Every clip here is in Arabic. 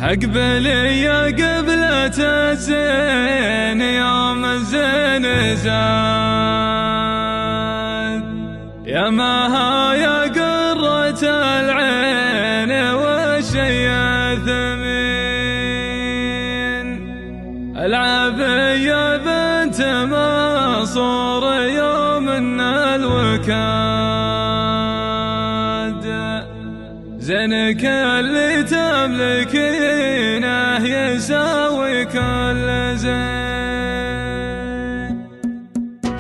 أقبلي يا قبلة الزين يوم الزين زاد، يا ماها يا قرة العين والشي ثمين. العافية بنت منصور يوم الوكاد، زينك اللي تملكينه يساوي كل زين.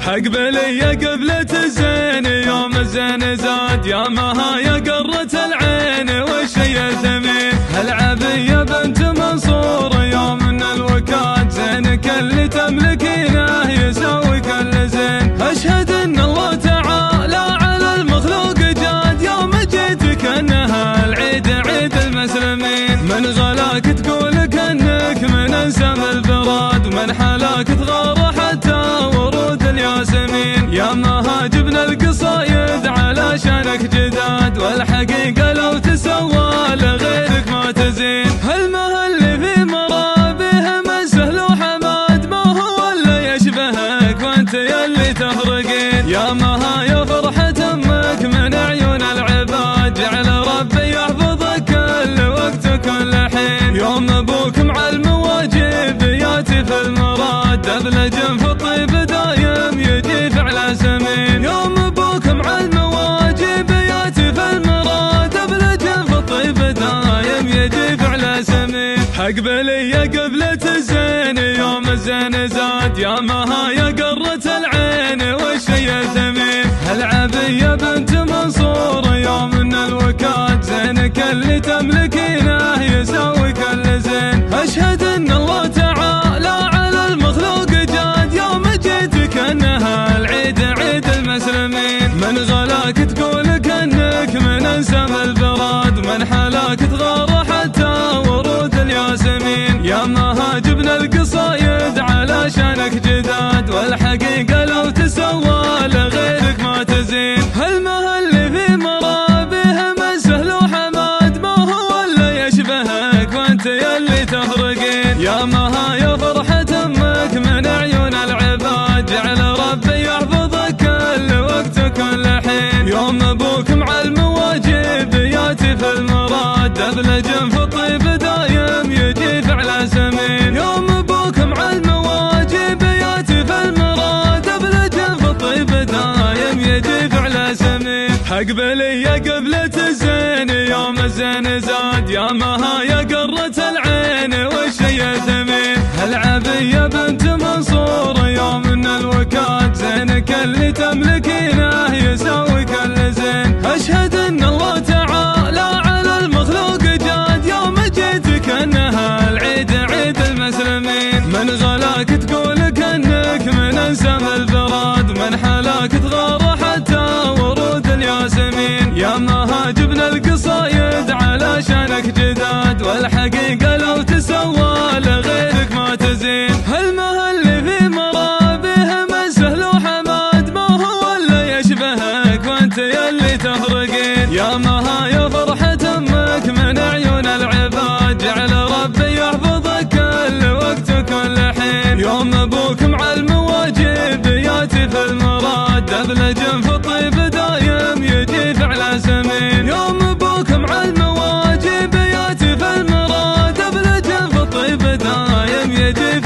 أقبلي يا قبلة الزين يوم الزين زاد، يا ماها يا قرة العين والشي ثمين. العافية بنت منصور يوم الوكاد، زينك اللي تملكينه يساوي كل زين. أشهد ان الله تعالى على المخلوق جاد، يوم جيتك انها العيد عيد المسلمين. من غلاك تقول كأنك من انسم البراد، ومن حلاك تغار حتى ورود الياسمين. يا ماها جبنا القصايد علشانك جداد، والحقيقة لو تسوى لغيرك ما تزين. هالمها اللي في مرابيه من سهل وحماد، ما هو اللي يشبهك وانت يلي تفرقين. يا ماها يا فرحة امك من عيون العباد، جعل ربي يحفظك كل وقت وكل حين. يوم ابوك مع المواجب ياتي في المراد، دبلج في الطيب دايم يجي فعل سمين. يوم ابوك مع المواجب ياتي في المراد، دبلج في الطيب دايم يجي فعل سمين. أقبلي يا قبلة الزين يوم الزين زاد، يا ماها يا قرة العين والشي ثمين. العافية بنت منصور يوم الوكاد، زينك اللي تملكينه يساوي كل زين. أشهد ان الله تعالى على المخلوق جاد، يوم جيتك انها العيد عيد المسلمين. من غلاك تقول كأنك من انسم البراد، ومن حلاك تغار حتى ورود الياسمين. يا ماها جبنا القصايد علشانك جداد، والحقيقة لو تسوى لغيرك ما تزين. هالمها اللي في مرابيه من سهل وحماد، ما هو اللي يشبهك وانت يلي تفرقين. يا ماها يا فرحة امك من عيون العباد، جعل ربي يحفظك كل وقت وكل حين. يوم ابوك مع المواجب ياتي في المراد، دبلج في الطيب دايم يجي فعل سمين. يوم ابوك مع المواجب ياتي في المراد، دبلج في الطيب دايم يجي فعل سمين. أقبلي يا قبلة الزين يوم الزين زاد، يا ماها يا قرة العين والشي ثمين. العافية بنت منصور يوم الوكاد، زينك اللي تملكينه يساوي كل زين. أشهد ان الله تعالى على المخلوق جاد، يوم جيتك انها العيد عيد المسلمين. من غلاك تقول كأنك من انسم البراد، ومن حلاك تغار حتى ورود الياسمين. يا ماها جبنا القصايد علشانك جداد، والحقيقة لو تسوى لغيرك ما تزين. هالمها اللي في مرابيه من سهل وحماد، ما هو اللي يشبهك وانت يلي تفرقين. يا ماها يا فرحة امك من عيون العباد، جعل ربي يحفظك كل وقت وكل حين. يوم ابوك مع المواجب ياتي في المراد، دبلج في الطيب دايم يجي فعل سمين. يوم ابوك مع المواجب ياتي في المراد، دبلج في الطيب دايم يجي